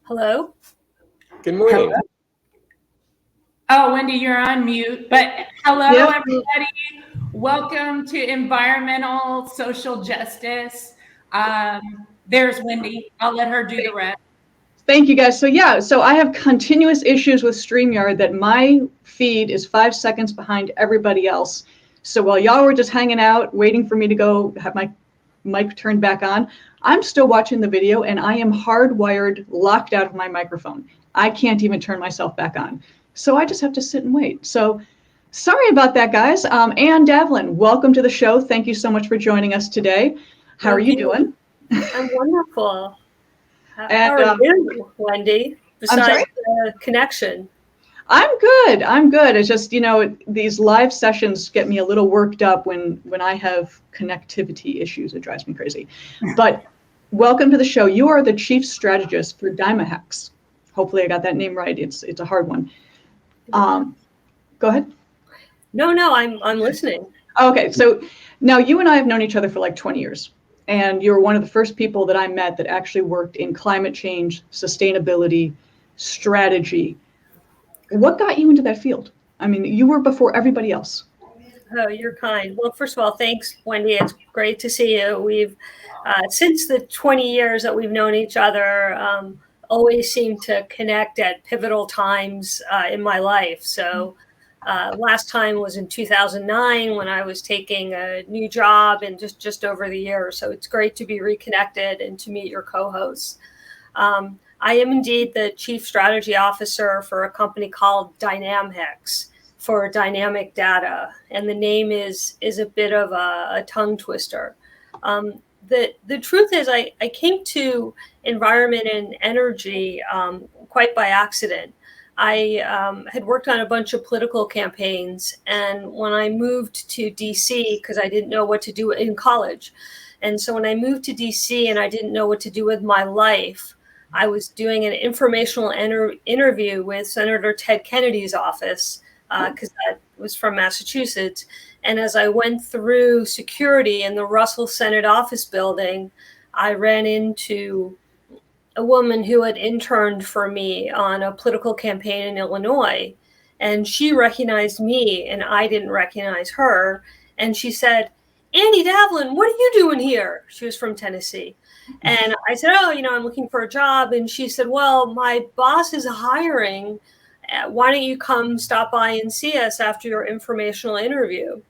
Hello? Good morning. Hello? Oh, Wendy, you're on mute. But hello, everybody. Welcome to Environmental Social Justice. There's Wendy. I'll let her do the rest. Thank you, guys. So I have continuous issues with StreamYard that my feed is 5 seconds behind everybody else. So while y'all were just hanging out, waiting for me to go have my mic turned back on, I'm still watching the video and I am hardwired, locked out of my microphone. I can't even turn myself back on. So I just have to sit and wait. So sorry about that, guys. Ann Davlin, welcome to the show. Thank you so much for joining us today. How are you doing? I'm wonderful. How are you, Wendy, besides the connection? I'm good. I'm good. It's just, you know, these live sessions get me a little worked up when I have connectivity issues. It drives me crazy. But welcome to the show. You are the chief strategist for Dynamhex. Hopefully I got that name right. It's a hard one. Go ahead. No, I'm listening. Okay, so now you and I have known each other for like 20 years. And you're one of the first people that I met that actually worked in climate change, sustainability, strategy. What got you into that field? I mean, you were before everybody else. Oh, you're kind. Well, first of all, thanks, Wendy. It's great to see you. We've, since the 20 years that we've known each other, always seemed to connect at pivotal times in my life. So last time was in 2009 when I was taking a new job and just over the year. So it's great to be reconnected and to meet your co-hosts. I am indeed the chief strategy officer for a company called Dynamhex for dynamic data. And the name is a bit of a tongue twister. The truth is I came to environment and energy quite by accident. I had worked on a bunch of political campaigns, and when I moved to DC, because I didn't know what to do in college, and so when I moved to DC and I didn't know what to do with my life, I was doing an informational interview with Senator Ted Kennedy's office, because that was from Massachusetts. And as I went through security in the Russell Senate office building, I ran into a woman who had interned for me on a political campaign in Illinois. And she recognized me and I didn't recognize her. And she said, "Annie Davlin, what are you doing here?" She was from Tennessee. And I said, "Oh, I'm looking for a job." And she said, "Well, my boss is hiring. Why don't you come stop by and see us after your informational interview?"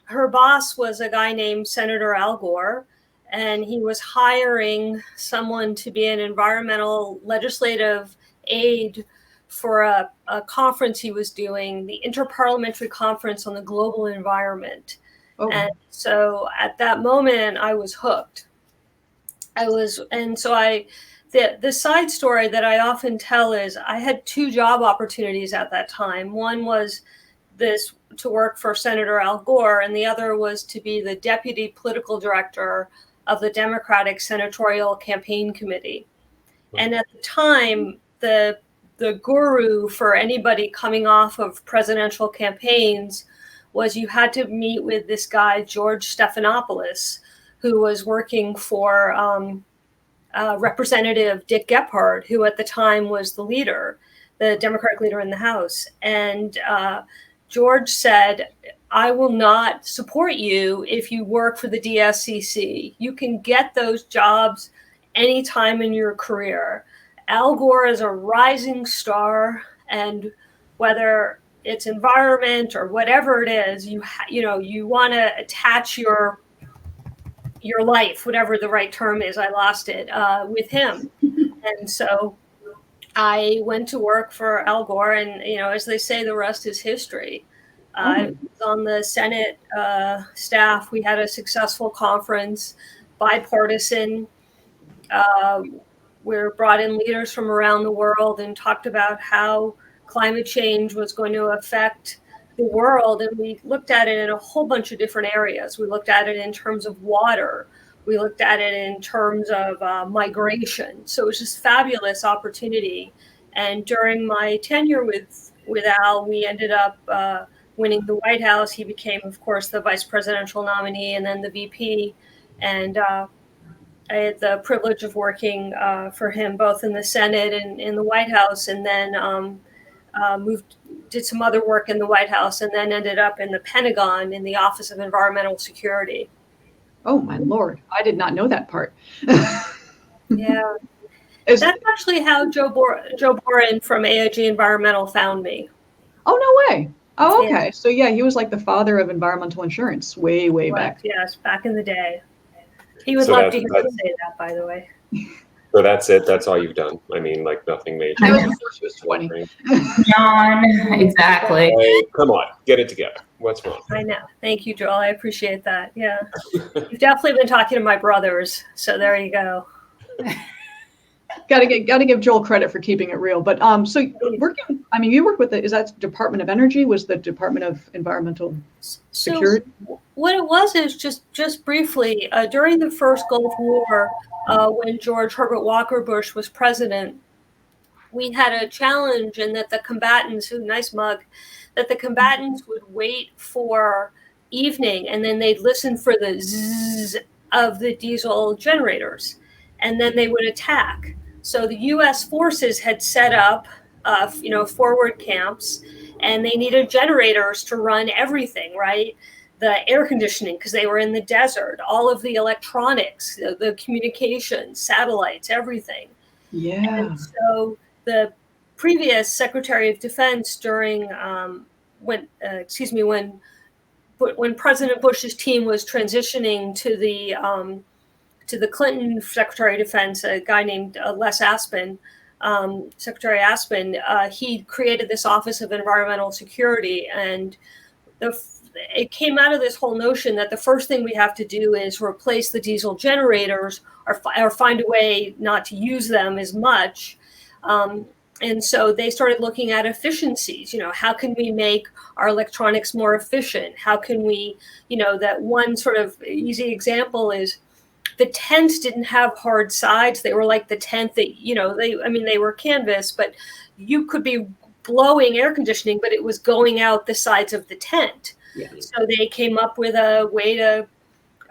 Her boss was a guy named Senator Al Gore, and he was hiring someone to be an environmental legislative aide for a conference he was doing, the Interparliamentary Conference on the Global Environment. Oh. And so at that moment, I was hooked. The side story that I often tell is I had two job opportunities at that time. One was this to work for Senator Al Gore, and the other was to be the deputy political director of the Democratic Senatorial Campaign Committee. And at the time, the guru for anybody coming off of presidential campaigns was you had to meet with this guy, George Stephanopoulos, who was working for Representative Dick Gephardt, who at the time was the leader, the Democratic leader in the House. And George said, "I will not support you if you work for the DSCC. You can get those jobs anytime in your career. Al Gore is a rising star, and whether it's environment or whatever it is, you want to attach your life, whatever the right term is, I lost it, with him." And so I went to work for Al Gore, and, as they say, the rest is history. I was on the Senate staff. We had a successful conference, bipartisan. We brought in leaders from around the world and talked about how climate change was going to affect the world. And we looked at it in a whole bunch of different areas. We looked at it in terms of water. We looked at it in terms of migration. So it was just fabulous opportunity. And during my tenure with Al, we ended up winning the White House. He became, of course, the vice presidential nominee and then the VP. And I had the privilege of working for him both in the Senate and in the White House, and then did some other work in the White House, and then ended up in the Pentagon in the Office of Environmental Security. Oh my Lord, I did not know that part. Yeah. That's actually how Joe Boren from AIG Environmental found me. Oh, no way. Oh, okay. Yeah. So yeah, he was like the father of environmental insurance way back. Yes, back in the day. He would So love to hear me say that, by the way. So that's it. That's all you've done. I mean, like nothing major. That was before she was 20. John, exactly. Hey, come on, get it together. What's wrong? I know. Thank you, Joel. I appreciate that. Yeah. You've definitely been talking to my brothers. So there you go. Gotta give Joel credit for keeping it real. But so working, I mean, you work with is that Department of Energy? Was the Department of Environmental Security? So what it was is just briefly during the first Gulf War, when George Herbert Walker Bush was president, we had a challenge in that the combatants, nice mug, that the combatants would wait for evening and then they'd listen for the zzz of the diesel generators, and then they would attack. So the U.S. forces had set up, forward camps, and they needed generators to run everything, right? The air conditioning, because they were in the desert, all of the electronics, the communications, satellites, everything. Yeah. And so the previous Secretary of Defense during when President Bush's team was transitioning to the Clinton Secretary of Defense, a guy named Secretary Aspin, he created this Office of Environmental Security, and it came out of this whole notion that the first thing we have to do is replace the diesel generators or find a way not to use them as much. And so they started looking at efficiencies. How can we make our electronics more efficient? How can we, that one sort of easy example is the tents didn't have hard sides. They were like the tent that, they were canvas, but you could be blowing air conditioning, but it was going out the sides of the tent. Yeah. So they came up with a way to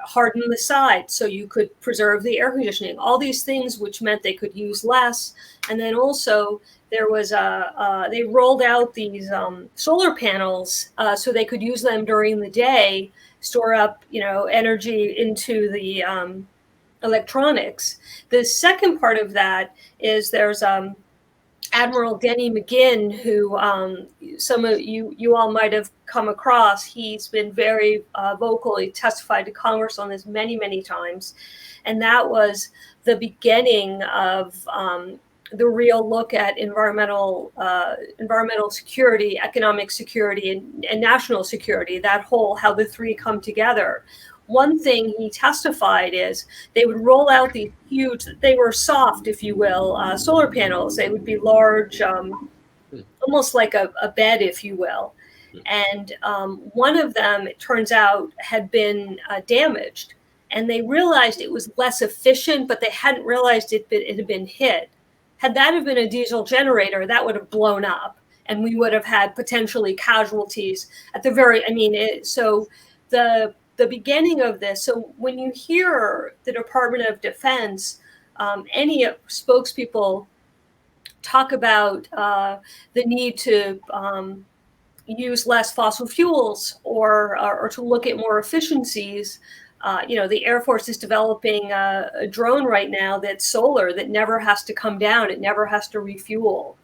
harden the sides so you could preserve the air conditioning. All these things, which meant they could use less. And then also there was they rolled out these solar panels so they could use them during the day, store up, energy into the electronics. The second part of that is there's Admiral Denny McGinn, who some of you all might have come across. He's been very vocal. He testified to Congress on this many times. And that was the beginning of the real look at environmental security, economic security, and national security, that whole, how the three come together. One thing he testified is they would roll out these huge, they were soft, if you will, solar panels. They would be large, almost like a bed, if you will. And one of them, it turns out, had been damaged. And they realized it was less efficient, but they hadn't realized it had been hit. Had that have been a diesel generator, that would have blown up. And we would have had potentially casualties at the very, so the beginning of this. So when you hear the Department of Defense, any spokespeople talk about the need to use less fossil fuels or to look at more efficiencies, the Air Force is developing a drone right now that's solar, that never has to come down. It never has to refuel.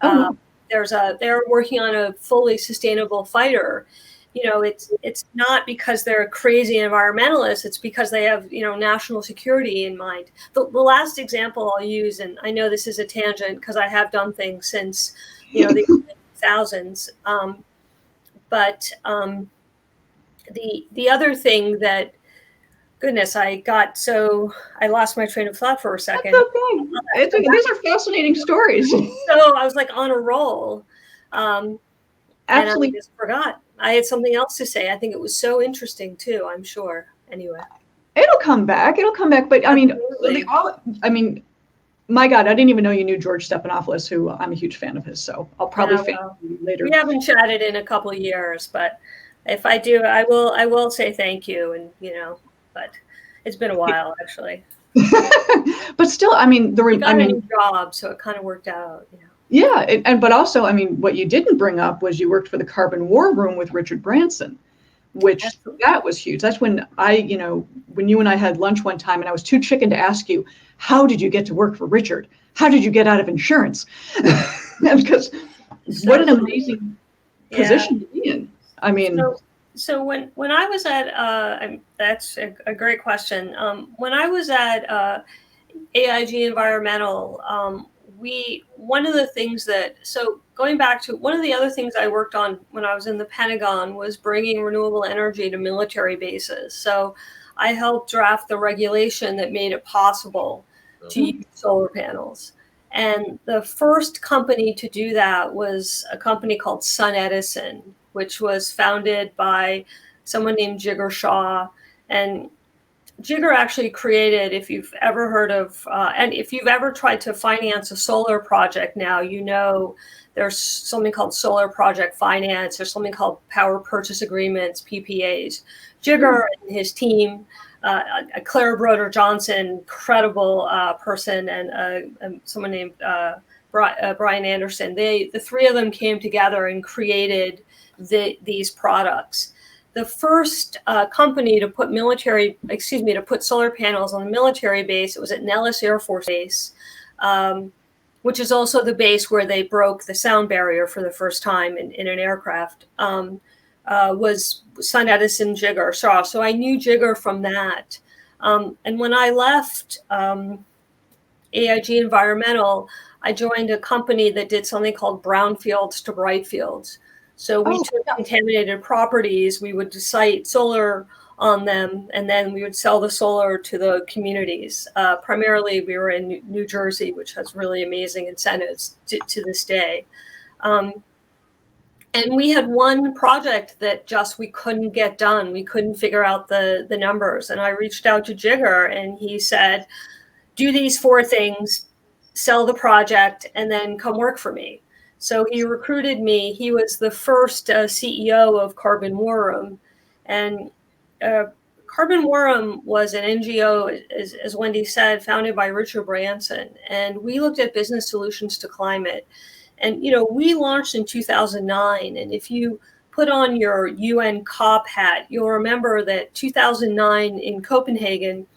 They're working on a fully sustainable fighter. It's not because they're crazy environmentalists. It's because they have, national security in mind. The last example I'll use, and I know this is a tangent because I have done things since, the 2000s. But the other thing that, goodness, I lost my train of thought for a second. That's okay. These are fascinating stories. So I was like on a roll. Absolutely. And I just forgot. I had something else to say. I think it was so interesting too, I'm sure. Anyway. It'll come back. But Absolutely. My God, I didn't even know you knew George Stephanopoulos, who I'm a huge fan of his. So I'll probably fan you later. We haven't chatted in a couple of years, but if I do, I will say thank you. And, but it's been a while, actually. But still, I mean, You got a new job, so it kind of worked out. Yeah, but also, I mean, what you didn't bring up was you worked for the Carbon War Room with Richard Branson, which that was huge. That's when when you and I had lunch one time, and I was too chicken to ask you, how did you get to work for Richard? How did you get out of insurance? Because what an amazing position to be in. I mean, so when I was at that's a great question. When I was at AIG Environmental, one of the things going back to one of the other things I worked on when I was in the Pentagon was bringing renewable energy to military bases. So I helped draft the regulation that made it possible to use solar panels. And the first company to do that was a company called SunEdison, which was founded by someone named Jigar Shah. And Jigar actually created, if you've ever heard of, and if you've ever tried to finance a solar project now, there's something called solar project finance. There's something called power purchase agreements, PPAs. Jigar and his team, Claire Broder Johnson, incredible person, and someone named Brian Anderson. The three of them came together and created these products. The first company to put solar panels on a military base, it was at Nellis Air Force Base, which is also the base where they broke the sound barrier for the first time in an aircraft, was SunEdison Jigar Shah. So I knew Jigar from that. And when I left AIG Environmental, I joined a company that did something called brownfields to brightfields. So we took contaminated properties, we would site solar on them, and then we would sell the solar to the communities. Primarily, we were in New Jersey, which has really amazing incentives to this day. And we had one project that we couldn't get done. We couldn't figure out the numbers. And I reached out to Jigar, and he said, do these 4 things, sell the project, and then come work for me. So he recruited me. He was the first CEO of Carbon War Room. And Carbon War Room was an NGO, as Wendy said, founded by Richard Branson. And we looked at business solutions to climate. And, we launched in 2009. And if you put on your UN COP hat, you'll remember that 2009 in Copenhagen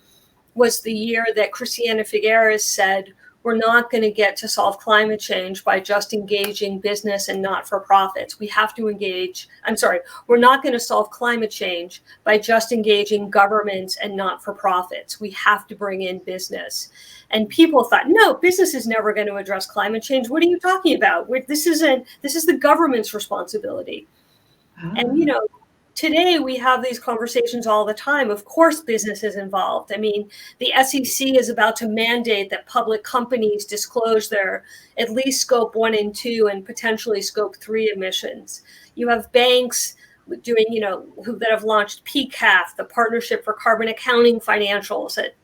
was the year that Christiana Figueres said, we're not going to get to solve climate change by just engaging business and not-for-profits. We have to we're not going to solve climate change by just engaging governments and not-for-profits. We have to bring in business. And people thought, no, business is never going to address climate change. What are you talking about? This is the government's responsibility. And, today we have these conversations all the time. Of course, business is involved. I mean, the SEC is about to mandate that public companies disclose their at least scope 1 and 2 and potentially scope 3 emissions. You have banks doing, that have launched PCAF, the Partnership for Carbon Accounting Financials, that,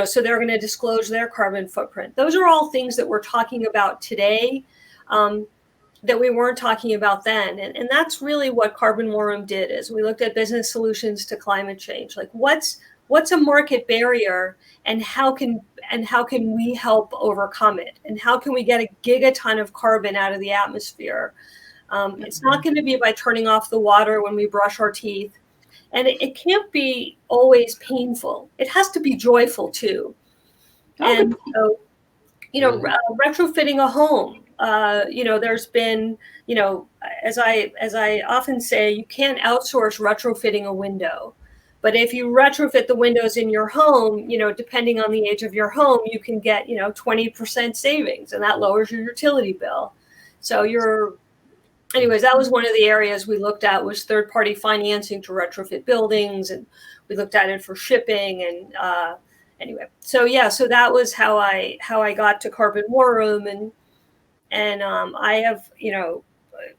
so they're going to disclose their carbon footprint. Those are all things that we're talking about today. That we weren't talking about then. And that's really what Carbon War Room did, is we looked at business solutions to climate change. Like what's a market barrier, and how can we help overcome it? And how can we get a gigaton of carbon out of the atmosphere? It's not going to be by turning off the water when we brush our teeth. And it can't be always painful. It has to be joyful too. And so, retrofitting a home, there's been, as I often say, you can't outsource retrofitting a window. But if you retrofit the windows in your home, depending on the age of your home, you can get, 20% savings, and that lowers your utility bill. So anyways, that was one of the areas we looked at, was third-party financing to retrofit buildings. And we looked at it for shipping and, anyway, so that was how I got to Carbon War Room, and I have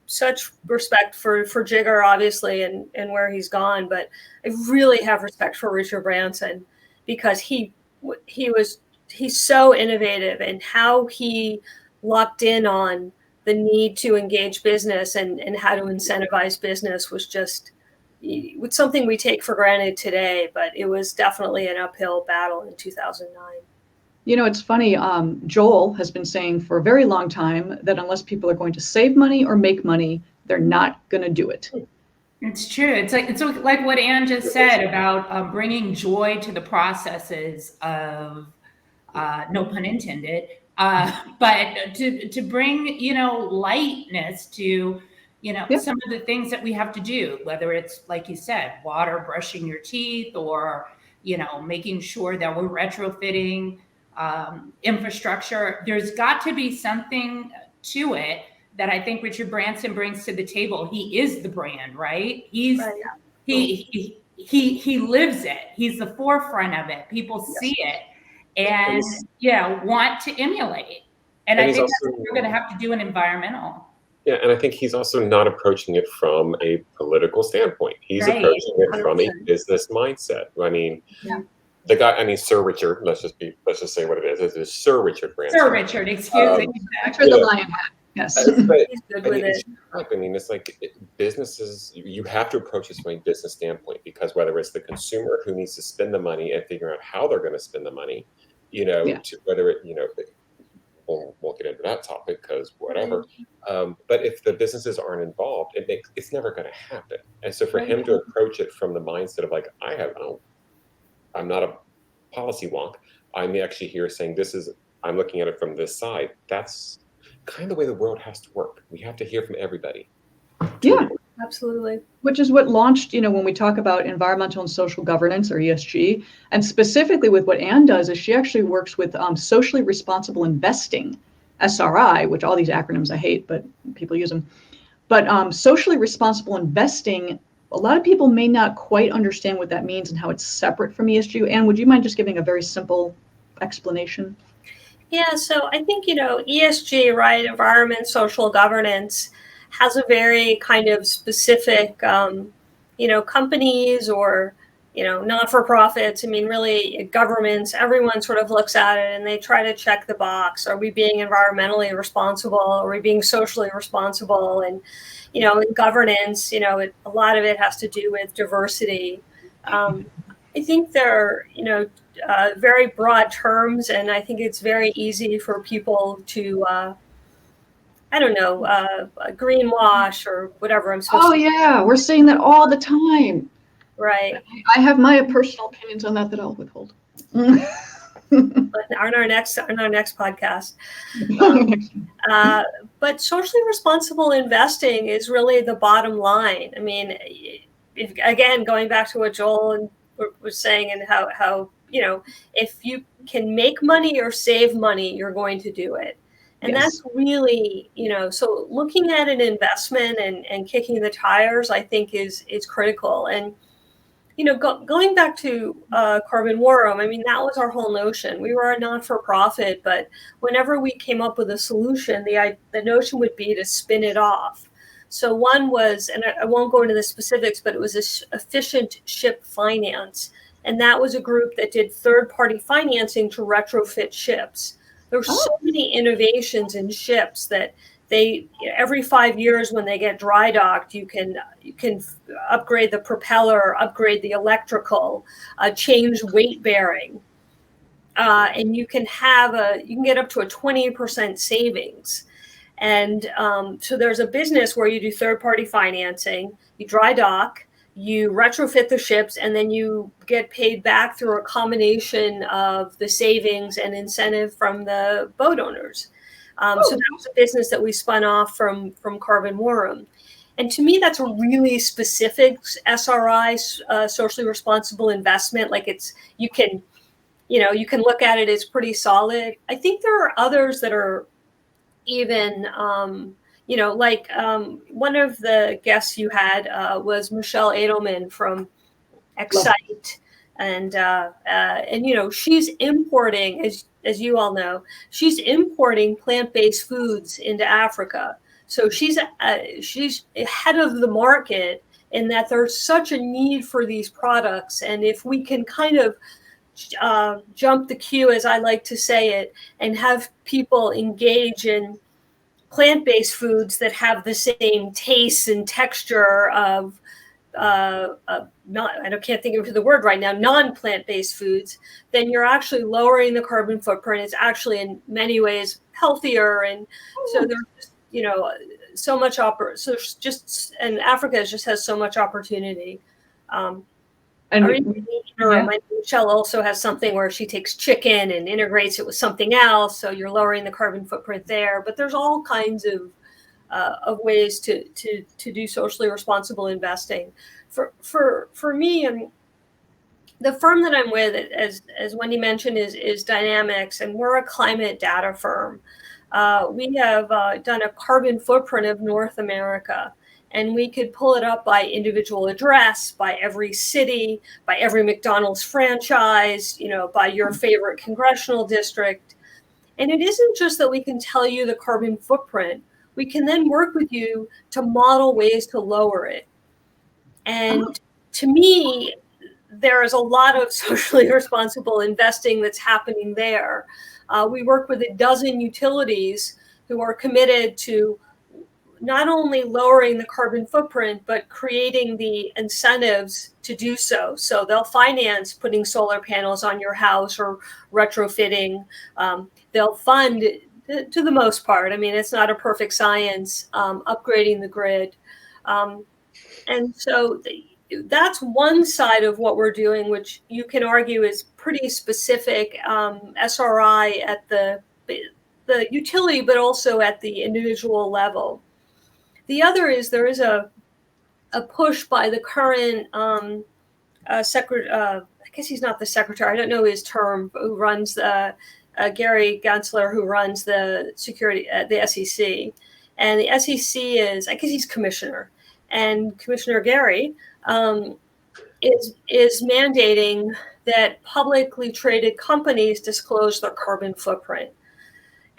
such respect for Jigar, obviously, and where he's gone, but I really have respect for Richard Branson, because he's so innovative, and how he locked in on the need to engage business and how to incentivize business was just it's something we take for granted today, but it was definitely an uphill battle in 2009. You know, it's funny. Joel has been saying for a very long time that unless people are going to save money or make money, they're not going to do it. It's true. It's like what Ann just said about bringing joy to the processes of, no pun intended, but to bring, lightness to, some of the things that we have to do, whether it's, like you said, water, brushing your teeth, or, making sure that we're retrofitting infrastructure. There's got to be something to it that I think Richard Branson brings to the table. He is the brand, right? He lives it. He's the forefront of it. People see it and want to emulate. And I think that's what we're going to have to do in environmental. Yeah, and I think he's also not approaching it from a political standpoint. He's approaching it from a business mindset. I mean, the guy, Sir Richard, let's just say what it is. It's Sir Richard Branson. Sir Richard, excuse me. After the lion hat. Yes. He's good with it. It's like businesses, you have to approach this from a business standpoint, because whether it's the consumer who needs to spend the money and figure out how they're going to spend the money, to whether it, won't get into that topic because whatever. But if the businesses aren't involved, it's never going to happen. And so for him to approach it from the mindset of like, I'm not a policy wonk. I'm actually here saying I'm looking at it from this side. That's kind of the way the world has to work. We have to hear from everybody. Yeah, absolutely. Which is what launched, when we talk about environmental and social governance, or ESG, and specifically with what Ann does is she actually works with socially responsible investing, SRI, which all these acronyms I hate, but people use them. But socially responsible investing, a lot of people may not quite understand what that means and how it's separate from ESG. Ann, would you mind just giving a very simple explanation? Yeah, so I think, ESG, right, environment, social governance, has a very kind of specific, companies or, not-for-profits. I mean, really governments, everyone sort of looks at it and they try to check the box. Are we being environmentally responsible? Are we being socially responsible? And, in governance, a lot of it has to do with diversity. I think there are, very broad terms, and I think it's very easy for people to, greenwash or whatever I'm supposed to. Oh, yeah, we're seeing that all the time. Right. I have my personal opinions on that I'll withhold. But on our next podcast. But socially responsible investing is really the bottom line. I mean, again, going back to what Joel was saying and how if you can make money or save money, you're going to do it. And that's really, so looking at an investment and kicking the tires, I think is critical. And, going back to Carbon War Room, I mean, that was our whole notion. We were a not-for-profit, but whenever we came up with a solution, the notion would be to spin it off. So one was, and I won't go into the specifics, but it was efficient ship finance. And that was a group that did third-party financing to retrofit ships. There were so many innovations in ships that every 5 years when they get dry docked, you can upgrade the propeller, upgrade the electrical, change weight bearing, and you can get up to a 20% savings. And so there's a business where you do third-party financing, you dry dock, you retrofit the ships, and then you get paid back through a combination of the savings and incentive from the boat owners. So that was a business that we spun off from Carbon War Room. And to me, that's a really specific SRI, socially responsible investment. Like you can look at it as pretty solid. I think there are others that are even, one of the guests you had was Michelle Edelman from Excite. And she's importing, as you all know, she's importing plant-based foods into Africa. So she's ahead of the market in that there's such a need for these products. And if we can kind of jump the queue, as I like to say it, and have people engage in plant-based foods that have the same taste and texture of I can't think of the word right now, non-plant-based foods, then you're actually lowering the carbon footprint. It's actually in many ways healthier. And so there's just, so much and Africa just has so much opportunity. Michelle also has something where she takes chicken and integrates it with something else. So you're lowering the carbon footprint there, but there's all kinds of ways to do socially responsible investing. For me, and the firm that I'm with, as Wendy mentioned, is Dynamhex, and we're a climate data firm. We have done a carbon footprint of North America, and we could pull it up by individual address, by every city, by every McDonald's franchise, by your favorite congressional district. And it isn't just that we can tell you the carbon footprint. We can then work with you to model ways to lower it. And to me, there is a lot of socially responsible investing that's happening there. We work with a dozen utilities who are committed to not only lowering the carbon footprint, but creating the incentives to do so. So they'll finance putting solar panels on your house or retrofitting. They'll fund, to the most part, I mean, it's not a perfect science, upgrading the grid. And so that's one side of what we're doing, which you can argue is pretty specific SRI at the utility, but also at the individual level. The other is there is a push by the current secretary, I guess he's not the secretary, I don't know his term, who runs the Gary Gensler, who runs the security at the SEC. And the SEC is, I guess he's commissioner. And Commissioner Gary is mandating that publicly traded companies disclose their carbon footprint.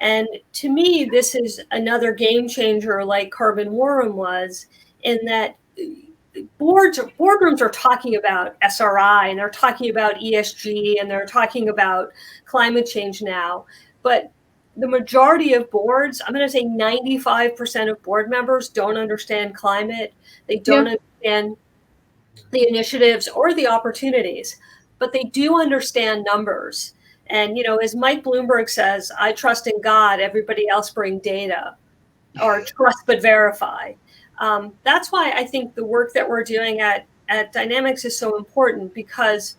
And to me, this is another game changer like Carbon Forum was, in that boardrooms are talking about SRI, and they're talking about ESG, and they're talking about climate change now. But the majority of boards, I'm going to say 95% of board members don't understand climate. They don't understand the initiatives or the opportunities, but they do understand numbers. And, as Mike Bloomberg says, I trust in God, everybody else bring data, or trust but verify. That's why I think the work that we're doing at Dynamhex is so important, because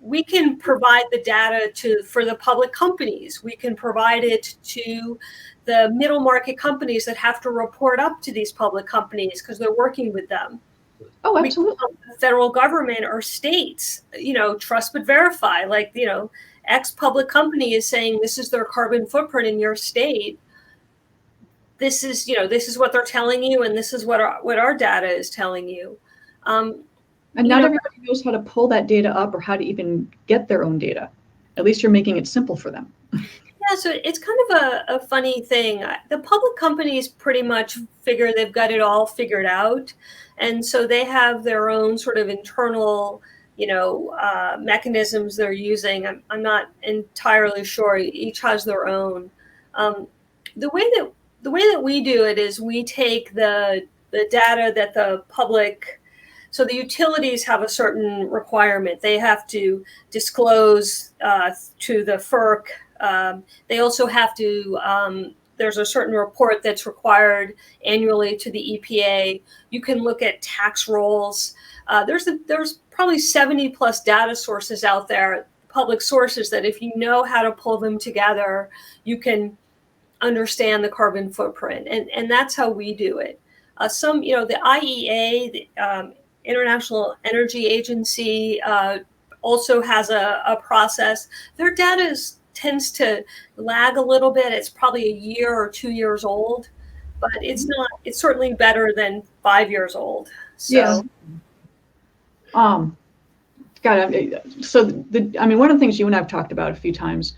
we can provide the data for the public companies. We can provide it to the middle market companies that have to report up to these public companies because they're working with them. Oh, absolutely. The federal government or states, trust but verify. Like, X public company is saying this is their carbon footprint in your state. This is what they're telling you, and this is what our data is telling you. And not everybody knows how to pull that data up or how to even get their own data. At least you're making it simple for them. Yeah, so it's kind of a funny thing. The public companies pretty much figure they've got it all figured out. And so they have their own sort of internal, mechanisms they're using. I'm not entirely sure. Each has their own. The way that we do it is we take the data that the public. So the utilities have a certain requirement. They have to disclose to the FERC. They also have to, there's a certain report that's required annually to the EPA. You can look at tax rolls. There's probably 70 plus data sources out there, public sources, that if you know how to pull them together, you can understand the carbon footprint. And that's how we do it. The IEA, the International Energy Agency, also has a process. Their data tends to lag a little bit. It's probably a year or 2 years old, but it's certainly better than 5 years old. So. Yeah. One of the things you and I have talked about a few times,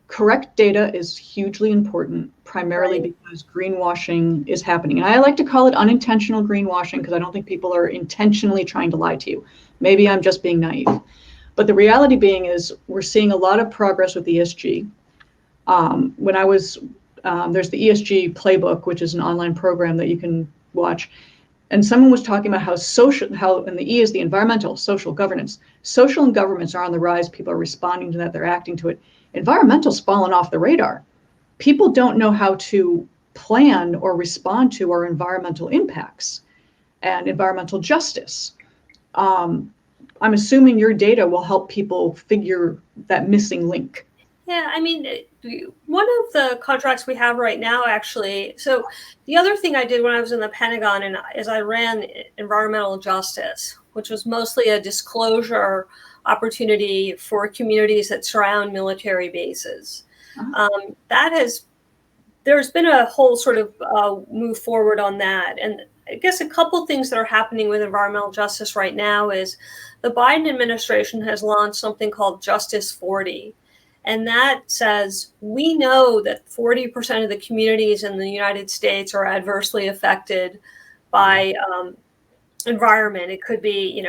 correct data is hugely important, primarily because greenwashing is happening. And I like to call it unintentional greenwashing, because I don't think people are intentionally trying to lie to you. Maybe I'm just being naive. But the reality being is we're seeing a lot of progress with ESG. There's the ESG playbook, which is an online program that you can watch. And someone was talking about and the E is the environmental, social, governance. Social and governments are on the rise. People are responding to that. They're acting to it. Environmental's fallen off the radar. People don't know how to plan or respond to our environmental impacts and environmental justice. I'm assuming your data will help people figure that missing link. Yeah, I mean, one of the contracts we have right now, actually, so the other thing I did when I was in the Pentagon is I ran environmental justice, which was mostly a disclosure opportunity for communities that surround military bases. There's been a whole sort of move forward on that. And I guess a couple things that are happening with environmental justice right now is the Biden administration has launched something called Justice 40. And that says, we know that 40% of the communities in the United States are adversely affected by environment. It could be,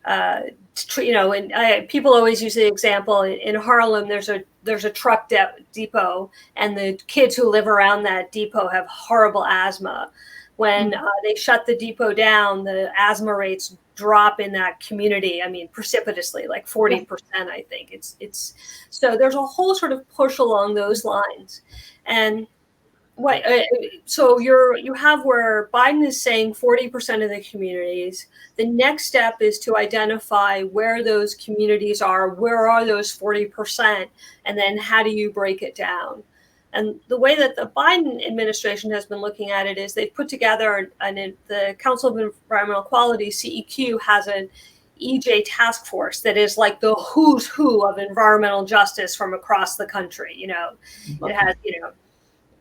and people always use the example in Harlem, there's a truck depot, and the kids who live around that depot have horrible asthma. When they shut the depot down, the asthma rates drop in that community. I mean, precipitously, like 40%, I think. It's so there's a whole sort of push along those lines. And so you have where Biden is saying 40% of the communities. The next step is to identify where those communities are, where are those 40%, and then how do you break it down? And the way that the Biden administration has been looking at it is they've put together, the Council of Environmental Quality, CEQ, has an EJ task force that is like the who's who of environmental justice from across the country. It has,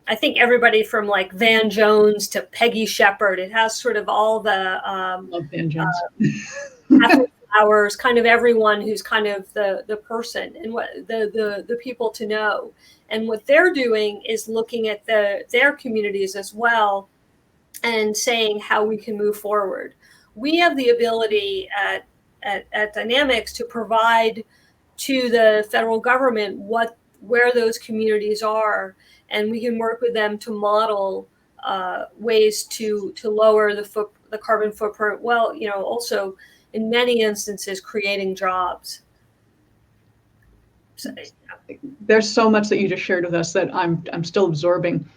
I think everybody from like Van Jones to Peggy Shepard. It has sort of all the love Van Jones. Flowers, kind of everyone who's kind of the person and what the people to know. And what they're doing is looking at their communities as well and saying how we can move forward. We have the ability at Dynamhex to provide to the federal government where those communities are, and we can work with them to model ways to lower the carbon footprint. Well, also in many instances creating jobs. So, there's so much that you just shared with us that I'm still absorbing.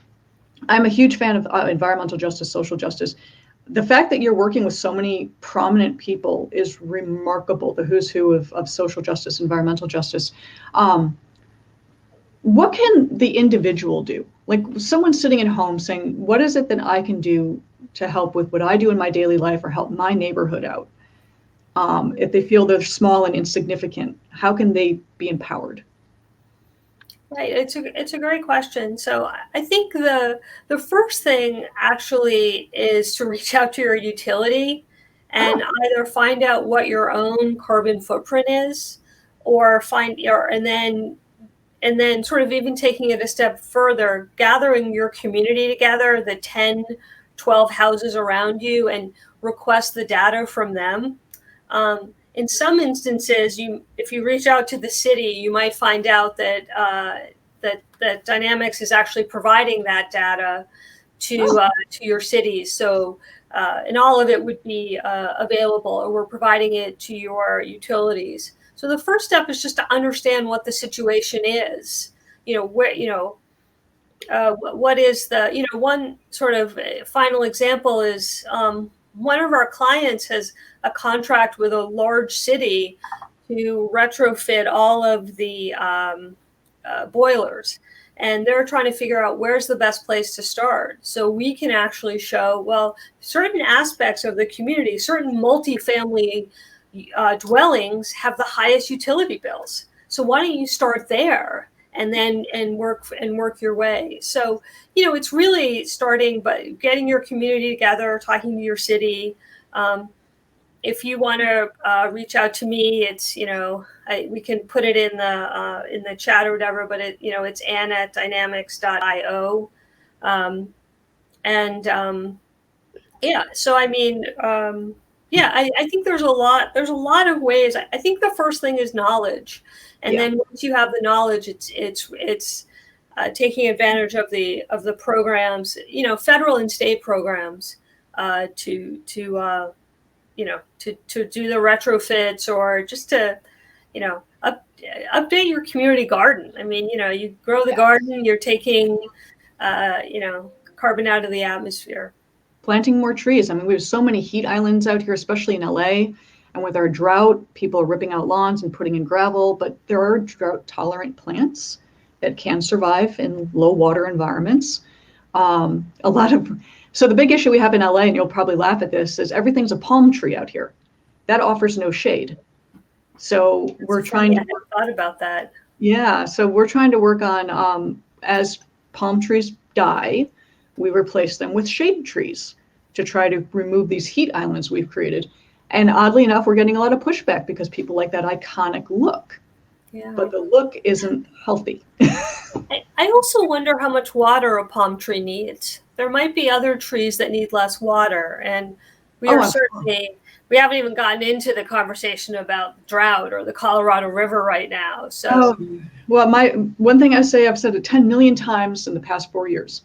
I'm a huge fan of environmental justice, social justice. The fact that you're working with so many prominent people is remarkable, the who's who of social justice, environmental justice. What can the individual do? Like someone sitting at home saying, what is it that I can do to help with what I do in my daily life or help my neighborhood out? If they feel they're small and insignificant, how can they be empowered? Right, it's a great question. So I think the first thing actually is to reach out to your utility and either find out what your own carbon footprint is, or and then sort of even taking it a step further, gathering your community together, the 10, 12 houses around you, and request the data from them. In some instances, if you reach out to the city, you might find out that that Dynamhex is actually providing that data to your cities. So, and all of it would be available, or we're providing it to your utilities. So the first step is just to understand what the situation is. What is one sort of final example is one of our clients has a contract with a large city to retrofit all of the boilers. And they're trying to figure out where's the best place to start. So we can actually show, well, certain aspects of the community, certain multifamily dwellings have the highest utility bills. So why don't you start there and then work your way? So, it's really starting by getting your community together, talking to your city. If you want to reach out to me, it's we can put it in the chat or whatever. But it's Ann@dynamhex.io, yeah. So I mean, I think there's a lot of ways. I think the first thing is knowledge, and then once you have the knowledge, it's taking advantage of the programs, federal and state programs. to do the retrofits, or just to, update your community garden. I mean, you grow the garden, you're taking, carbon out of the atmosphere. Planting more trees. I mean, we have so many heat islands out here, especially in LA. And with our drought, people are ripping out lawns and putting in gravel, but there are drought tolerant plants that can survive in low water environments. So the big issue we have in LA, and you'll probably laugh at this, is everything's a palm tree out here. That offers no shade. So we're trying to thought about that. Yeah, so we're trying to work on, as palm trees die, we replace them with shade trees to try to remove these heat islands we've created. And oddly enough, we're getting a lot of pushback because people like that iconic look. Yeah. But the look isn't healthy. I also wonder how much water a palm tree needs. There might be other trees that need less water, and we haven't even gotten into the conversation about drought or the Colorado River right now. So, well, one thing I've said it 10 million times in the past 4 years.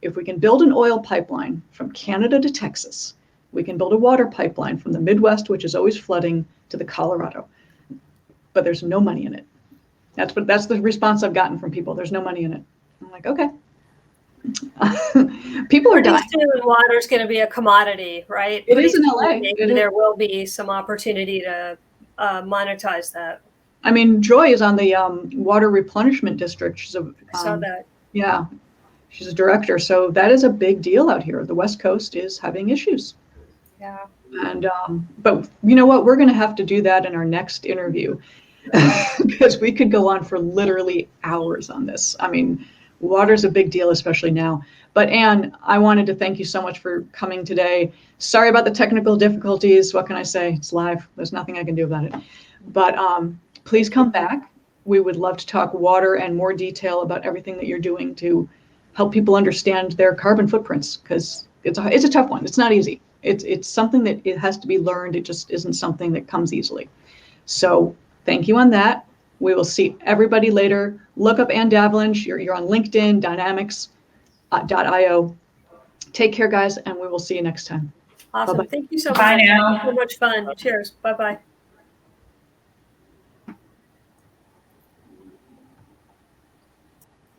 If we can build an oil pipeline from Canada to Texas, we can build a water pipeline from the Midwest, which is always flooding, to the Colorado. But there's no money in it. That's the response I've gotten from people. There's no money in it. I'm like, okay. People are dying. Water is going to be a commodity, right? It is in LA. There will be some opportunity to monetize that. I mean, Joy is on the water replenishment district. She's I saw that. Yeah, she's a director. So that is a big deal out here. The West Coast is having issues. Yeah. And but you know what? We're going to have to do that in our next interview because we could go on for literally hours on this. I mean, water's a big deal, especially now. But Anne, I wanted to thank you so much for coming today. Sorry about the technical difficulties. What can I say? It's live. There's nothing I can do about it. But please come back. We would love to talk water and more detail about everything that you're doing to help people understand their carbon footprints, because it's a tough one. It's not easy. It's something that it has to be learned. It just isn't something that comes easily. So thank you on that. We will see everybody later. Look up Anne Davlin. You're on LinkedIn, Dynamhex.io. Take care, guys, and we will see you next time. Awesome. Bye-bye. Thank you so much. Bye now. So much fun. Cheers. Bye-bye.